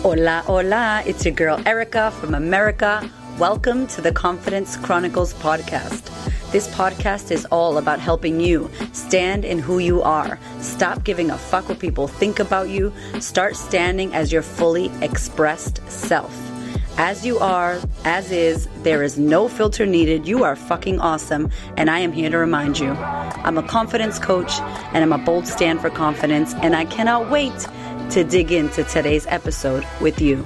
Hola, hola, it's your girl Erica from America. Welcome to the Confidence Chronicles podcast. This podcast is all about helping you stand in who you are. Stop giving a fuck what people think about you. Start standing as your fully expressed self. As you are, as is, there is no filter needed. You are fucking awesome, and I am here to remind you. I'm a confidence coach, and I'm a bold stand for confidence, and I cannot wait to dig into today's episode with you.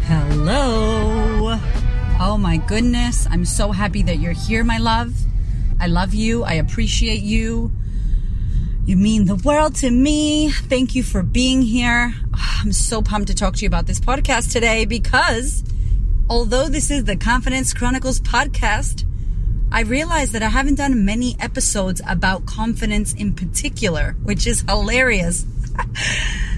Hello. Oh my goodness. I'm so happy that you're here, my love. I love you. I appreciate you. You mean the world to me. Thank you for being here. I'm so pumped to talk to you about this podcast today because although this is the Confidence Chronicles podcast, I realized that I haven't done many episodes about confidence in particular, which is hilarious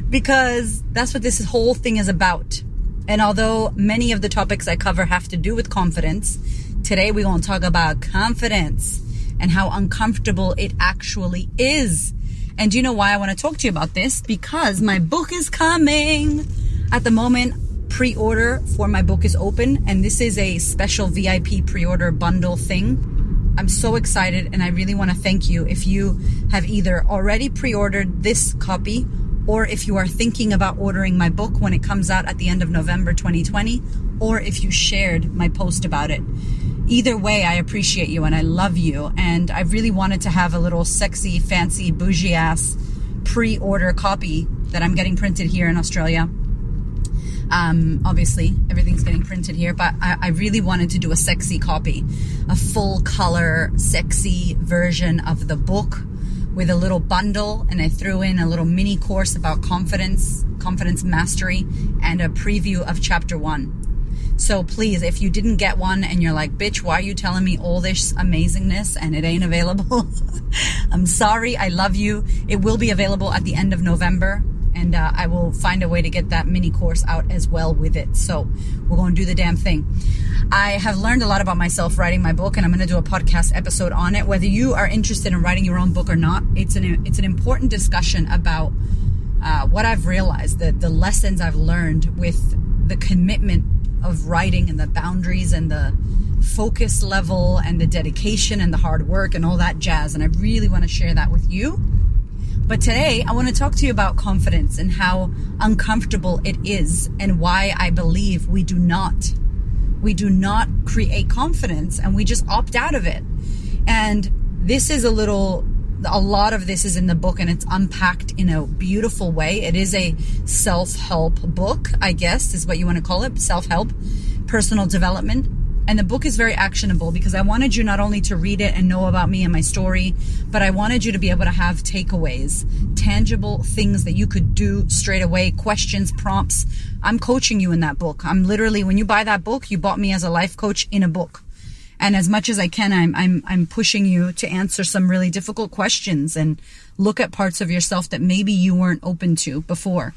because that's what this whole thing is about. And although many of the topics I cover have to do with confidence, today we're going to talk about confidence and how uncomfortable it actually is. And do you know why I want to talk to you about this? Because my book is coming. At the moment, pre-order for my book is open, and this is a special VIP pre-order bundle thing. I'm so excited, and I really want to thank you if you have either already pre-ordered this copy or if you are thinking about ordering my book when it comes out at the end of November 2020, or if you shared my post about it. Either way, I appreciate you and I love you, and I really wanted to have a little sexy, fancy, bougie-ass pre-order copy that I'm getting printed here in Australia. Obviously everything's getting printed here, but I really wanted to do a sexy copy, a full color, sexy version of the book with a little bundle. And I threw in a little mini course about confidence mastery, and a preview of chapter 1. So please, if you didn't get one and you're like, bitch, why are you telling me all this amazingness and it ain't available? I'm sorry. I love you. It will be available at the end of November. And I will find a way to get that mini course out as well with it. So we're going to do the damn thing. I have learned a lot about myself writing my book, and I'm going to do a podcast episode on it. Whether you are interested in writing your own book or not, it's an important discussion about what I've realized, the lessons I've learned with the commitment of writing and the boundaries and the focus level and the dedication and the hard work and all that jazz. And I really want to share that with you. But today, I want to talk to you about confidence and how uncomfortable it is, and why I believe we do not create confidence and we just opt out of it. And this is a lot of this is in the book, and it's unpacked in a beautiful way. It is a self-help book, I guess is what you want to call it, self-help, personal development. And the book is very actionable because I wanted you not only to read it and know about me and my story, but I wanted you to be able to have takeaways, tangible things that you could do straight away, questions, prompts. I'm coaching you in that book. I'm literally, when you buy that book, you bought me as a life coach in a book. And as much as I can, I'm pushing you to answer some really difficult questions and look at parts of yourself that maybe you weren't open to before.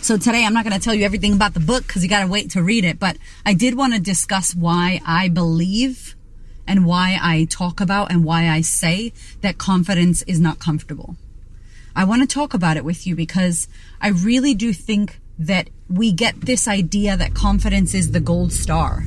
So today I'm not going to tell you everything about the book because you got to wait to read it, but I did want to discuss why I believe and why I talk about and why I say that confidence is not comfortable. I want to talk about it with you because I really do think that we get this idea that confidence is the gold star.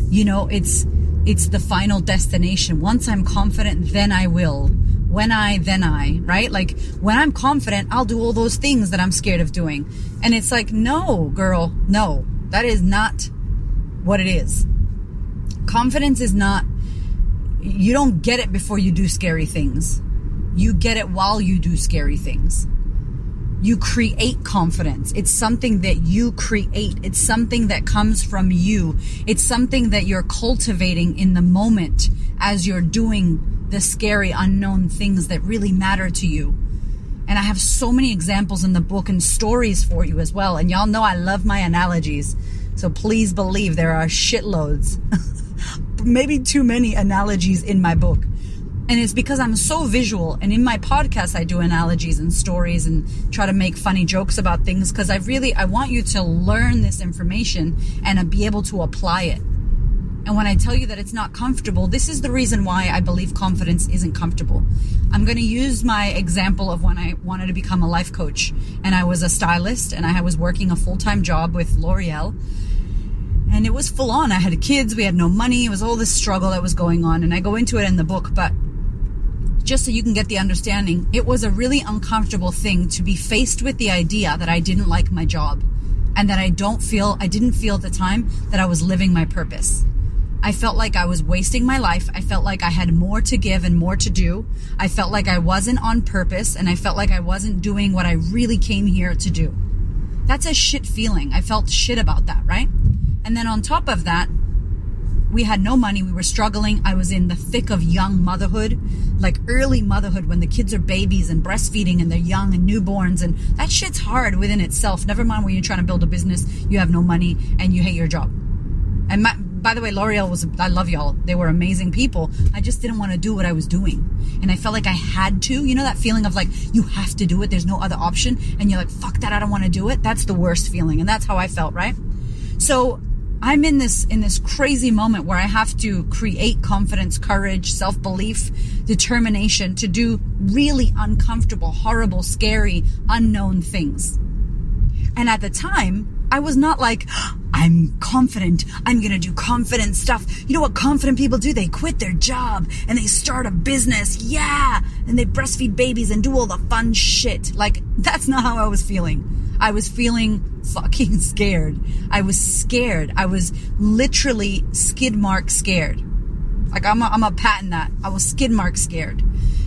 You know, it's the final destination. Once I'm confident, then I will. When I, then I, right? Like when I'm confident, I'll do all those things that I'm scared of doing. And it's like, no, girl, no, that is not what it is. Confidence is not, you don't get it before you do scary things. You get it while you do scary things. You create confidence. It's something that you create. It's something that comes from you. It's something that you're cultivating in the moment as you're doing the scary, unknown things that really matter to you. And I have so many examples in the book and stories for you as well. And y'all know I love my analogies. So please believe there are shitloads, maybe too many analogies in my book. And it's because I'm so visual. And in my podcast, I do analogies and stories and try to make funny jokes about things because I want you to learn this information and be able to apply it. And when I tell you that it's not comfortable, this is the reason why I believe confidence isn't comfortable. I'm going to use my example of when I wanted to become a life coach, and I was a stylist, and I was working a full-time job with L'Oreal, and it was full on. I had kids, we had no money, it was all this struggle that was going on, and I go into it in the book, but just so you can get the understanding, it was a really uncomfortable thing to be faced with the idea that I didn't like my job, and that I didn't feel at the time that I was living my purpose. I felt like I was wasting my life. I felt like I had more to give and more to do. I felt like I wasn't on purpose, and I felt like I wasn't doing what I really came here to do. That's a shit feeling. I felt shit about that, right? And then on top of that, we had no money. We were struggling. I was in the thick of young motherhood, like early motherhood when the kids are babies and breastfeeding and they're young and newborns. And that shit's hard within itself. Never mind when you're trying to build a business, you have no money and you hate your job. And by the way, L'Oreal I love y'all. They were amazing people. I just didn't want to do what I was doing. And I felt like I had to, you know, that feeling of like, you have to do it. There's no other option. And you're like, fuck that. I don't want to do it. That's the worst feeling. And that's how I felt, right? So I'm in this crazy moment where I have to create confidence, courage, self-belief, determination to do really uncomfortable, horrible, scary, unknown things. And at the time, I was not like, I'm confident. I'm going to do confident stuff. You know what confident people do? They quit their job and they start a business. Yeah. And they breastfeed babies and do all the fun shit. Like, that's not how I was feeling. I was feeling fucking scared. I was scared. I was literally skid mark scared. Like, I'm a patent that. I was skid mark scared.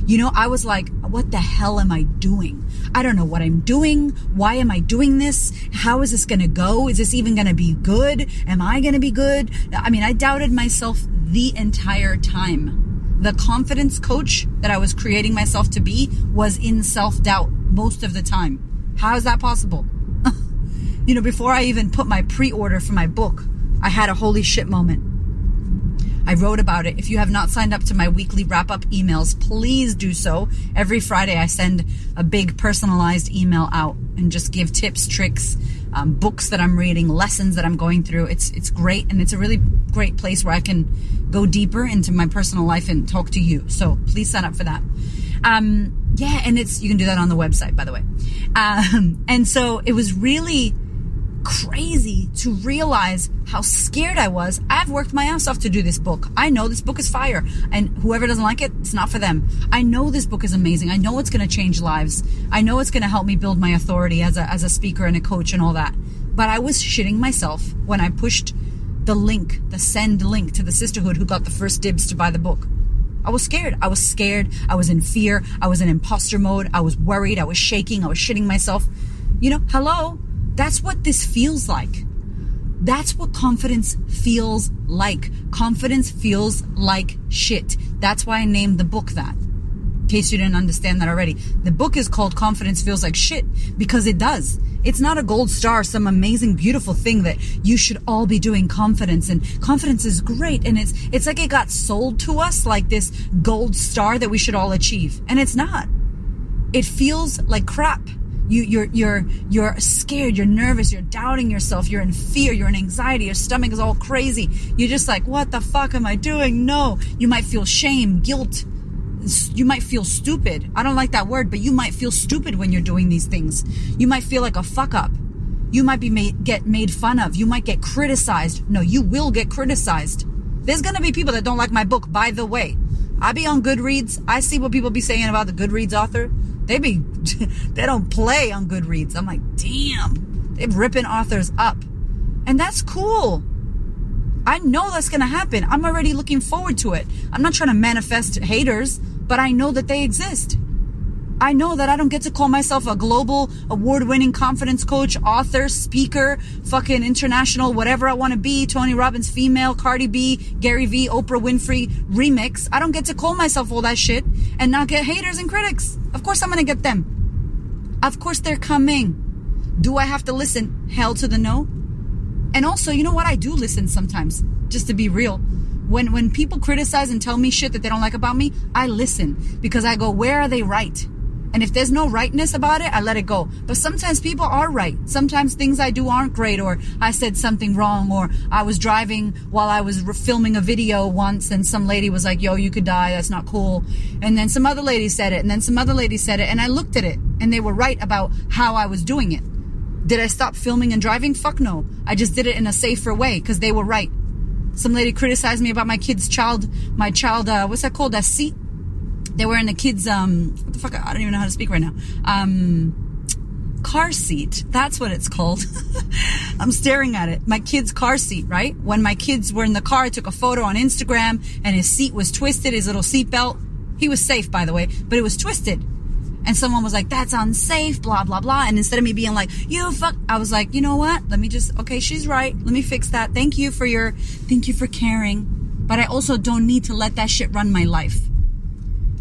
You know, I was like, what the hell am I doing? I don't know what I'm doing. Why am I doing this? How is this going to go? Is this even going to be good? Am I going to be good? I mean, I doubted myself the entire time. The confidence coach that I was creating myself to be was in self-doubt most of the time. How is that possible? You know, before I even put my pre-order for my book, I had a holy shit moment. I wrote about it. If you have not signed up to my weekly wrap-up emails, please do so. Every Friday, I send a big personalized email out and just give tips, tricks, books that I'm reading, lessons that I'm going through. It's great, and it's a really great place where I can go deeper into my personal life and talk to you. So please sign up for that. Yeah, and you can do that on the website, by the way. And so it was really crazy to realize how scared I was. I've worked my ass off to do this book. I know this book is fire, and whoever doesn't like it, it's not for them. I know this book is amazing. I know it's going to change lives. I know it's going to help me build my authority as a speaker and a coach and all that. But I was shitting myself when I pushed the send link to the sisterhood who got the first dibs to buy the book. I was scared. I was in fear. I was in imposter mode. I was worried. I was shaking. I was shitting myself. You know, hello? That's what this feels like. That's what confidence feels like. Confidence feels like shit. That's why I named the book that. In case you didn't understand that already. The book is called Confidence Feels Like Shit because it does. It's not a gold star, some amazing, beautiful thing that you should all be doing confidence. And confidence is great. And it's like it got sold to us like this gold star that we should all achieve. And it's not. It feels like crap. You're scared, you're nervous, you're doubting yourself, you're in fear, you're in anxiety, your stomach is all crazy. You're just like, what the fuck am I doing? No. You might feel shame, guilt. You might feel stupid. I don't like that word, but you might feel stupid when you're doing these things. You might feel like a fuck up. You might get made fun of. You might get criticized. No, you will get criticized. There's going to be people that don't like my book, by the way. I be on Goodreads. I see what people be saying about the Goodreads author. They don't play on Goodreads. I'm like, damn, they're ripping authors up. And that's cool. I know that's going to happen. I'm already looking forward to it. I'm not trying to manifest haters, but I know that they exist. I know that I don't get to call myself a global award-winning confidence coach, author, speaker, fucking international, whatever I want to be, Tony Robbins female, Cardi B, Gary V, Oprah Winfrey remix. I don't get to call myself all that shit and not get haters and critics. Of course I'm going to get them. Of course they're coming. Do I have to listen? Hell to the no. And also, you know what? I do listen sometimes, just to be real. When people criticize and tell me shit that they don't like about me, I listen because I go, where are they right? And if there's no rightness about it, I let it go. But sometimes people are right. Sometimes things I do aren't great, or I said something wrong, or I was driving while I was filming a video once and some lady was like, yo, you could die. That's not cool. And then some other lady said it, and then some other lady said it, and I looked at it and they were right about how I was doing it. Did I stop filming and driving? Fuck no. I just did it in a safer way because they were right. Some lady criticized me about my child, what's that called? That seat? They were in the kids, what the fuck? I don't even know how to speak right now. Car seat. That's what it's called. I'm staring at it. My kid's car seat, right? When my kids were in the car, I took a photo on Instagram and his seat was twisted, his little seat belt. He was safe, by the way, but it was twisted. And someone was like, that's unsafe, blah, blah, blah. And instead of me being like, you fuck, I was like, you know what? Let me just, okay, she's right. Let me fix that. Thank you for caring. But I also don't need to let that shit run my life.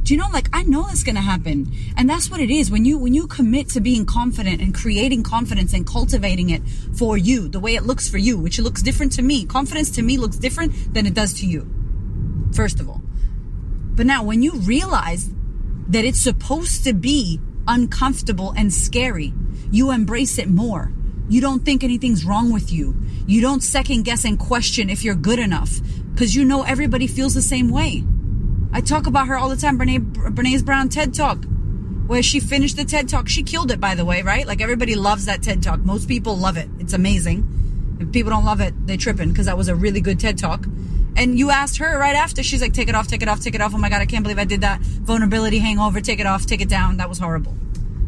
Do you know, like, I know that's going to happen. And that's what it is. When you commit to being confident and creating confidence and cultivating it for you, the way it looks for you, which looks different to me. Confidence to me looks different than it does to you, first of all. But now when you realize that it's supposed to be uncomfortable and scary, you embrace it more. You don't think anything's wrong with you. You don't second guess and question if you're good enough, because you know everybody feels the same way. I talk about her all the time, Brené Brown TED Talk, where she finished the TED Talk. She killed it, by the way, right? Like, everybody loves that TED Talk. Most people love it. It's amazing. If people don't love it, they tripping, because that was a really good TED Talk. And you asked her right after, she's like, take it off, take it off, take it off. Oh my God, I can't believe I did that. Vulnerability, hangover, take it off, take it down. That was horrible.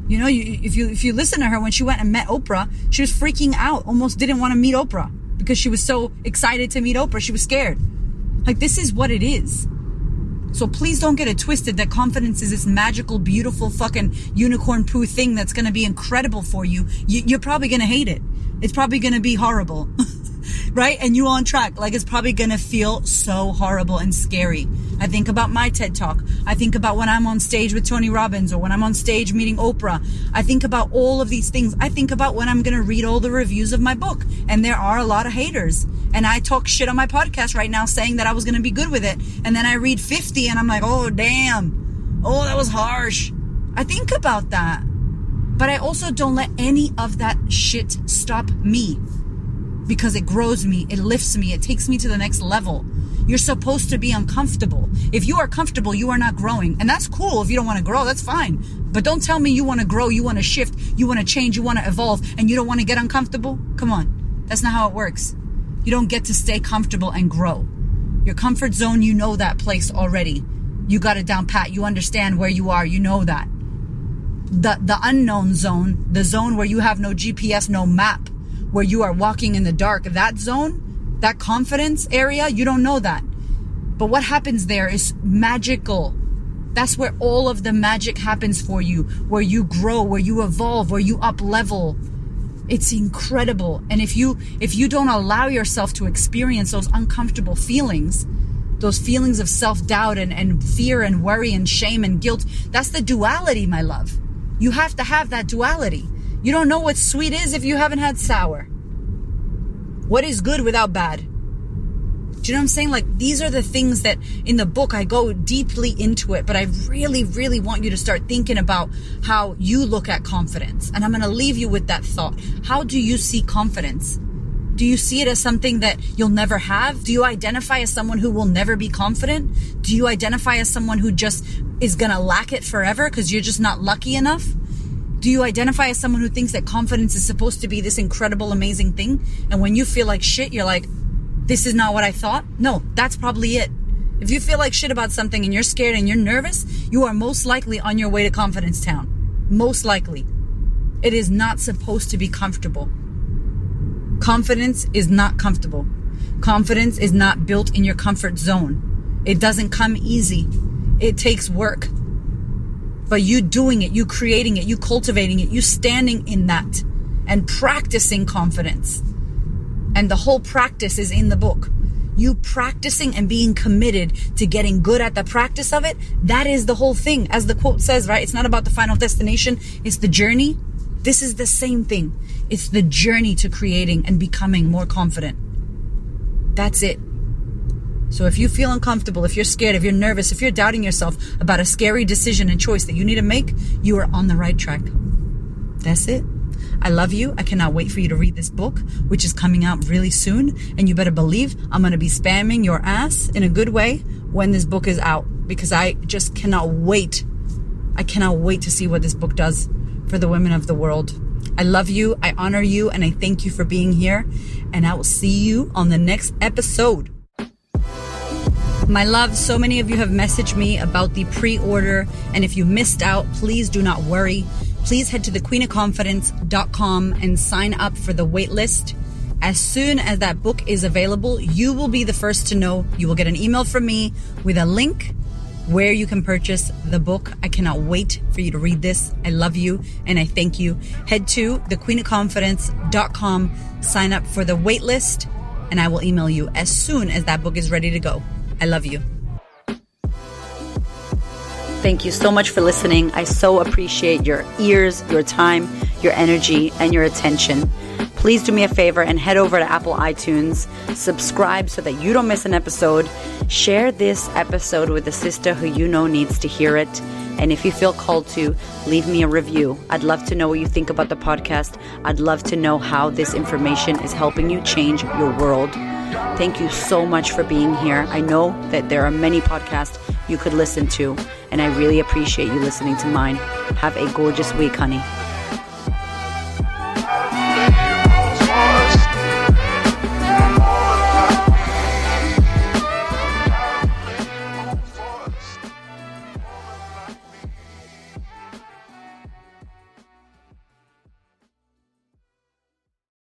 You know, if you listen to her, when she went and met Oprah, she was freaking out, almost didn't want to meet Oprah because she was so excited to meet Oprah. She was scared. Like, this is what it is. So please don't get it twisted that confidence is this magical, beautiful fucking unicorn poo thing that's going to be incredible for you. You're probably going to hate it. It's probably going to be horrible. Right? And you on track. Like, it's probably going to feel so horrible and scary. I think about my TED Talk. I think about when I'm on stage with Tony Robbins, or when I'm on stage meeting Oprah. I think about all of these things. I think about when I'm going to read all the reviews of my book. And there are a lot of haters. And I talk shit on my podcast right now saying that I was going to be good with it. And then I read 50 and I'm like, oh, damn. Oh, that was harsh. I think about that. But I also don't let any of that shit stop me. Because it grows me, it lifts me, it takes me to the next level. You're supposed to be uncomfortable. If you are comfortable, you are not growing. And that's cool. If you don't want to grow, that's fine. But don't tell me you want to grow, you want to shift, you want to change, you want to evolve, and you don't want to get uncomfortable. Come on. That's not how it works. You don't get to stay comfortable and grow. Your comfort zone, you know that place already. You got it down pat. You understand where you are. You know that. The unknown zone, the zone where you have no GPS, no map, where you are walking in the dark, that zone, that confidence area, you don't know that. But what happens there is magical. That's where all of the magic happens for you, where you grow, where you evolve, where you up level. It's incredible. And if you don't allow yourself to experience those uncomfortable feelings, those feelings of self-doubt and fear and worry and shame and guilt, that's the duality, my love. You have to have that duality. You don't know what sweet is if you haven't had sour. What is good without bad? Do you know what I'm saying? Like, these are the things that in the book I go deeply into it, but I really, really want you to start thinking about how you look at confidence. And I'm going to leave you with that thought. How do you see confidence? Do you see it as something that you'll never have? Do you identify as someone who will never be confident? Do you identify as someone who just is going to lack it forever because you're just not lucky enough? Do you identify as someone who thinks that confidence is supposed to be this incredible, amazing thing? And when you feel like shit, you're like, this is not what I thought? No, that's probably it. If you feel like shit about something and you're scared and you're nervous, you are most likely on your way to confidence town. Most likely. It is not supposed to be comfortable. Confidence is not comfortable. Confidence is not built in your comfort zone. It doesn't come easy. It takes work. But you doing it, you creating it, you cultivating it, you standing in that and practicing confidence. And the whole practice is in the book. You practicing and being committed to getting good at the practice of it, that is the whole thing. As the quote says, right? It's not about the final destination, it's the journey. This is the same thing. It's the journey to creating and becoming more confident. That's it. So if you feel uncomfortable, if you're scared, if you're nervous, if you're doubting yourself about a scary decision and choice that you need to make, you are on the right track. That's it. I love you. I cannot wait for you to read this book, which is coming out really soon. And you better believe I'm going to be spamming your ass in a good way when this book is out, because I just cannot wait. I cannot wait to see what this book does for the women of the world. I love you. I honor you. And I thank you for being here. And I will see you on the next episode. My love, so many of you have messaged me about the pre-order. And if you missed out, please do not worry. Please head to thequeenofconfidence.com and sign up for the wait list. As soon as that book is available, you will be the first to know. You will get an email from me with a link where you can purchase the book. I cannot wait for you to read this. I love you and I thank you. Head to thequeenofconfidence.com, sign up for the wait list, and I will email you as soon as that book is ready to go. I love you. Thank you so much for listening. I so appreciate your ears, your time, your energy, and your attention. Please do me a favor and head over to Apple iTunes, subscribe so that you don't miss an episode. Share this episode with a sister who you know needs to hear it. And if you feel called to, leave me a review. I'd love to know what you think about the podcast. I'd love to know how this information is helping you change your world. Thank you so much for being here. I know that there are many podcasts you could listen to, and I really appreciate you listening to mine. Have a gorgeous week, honey.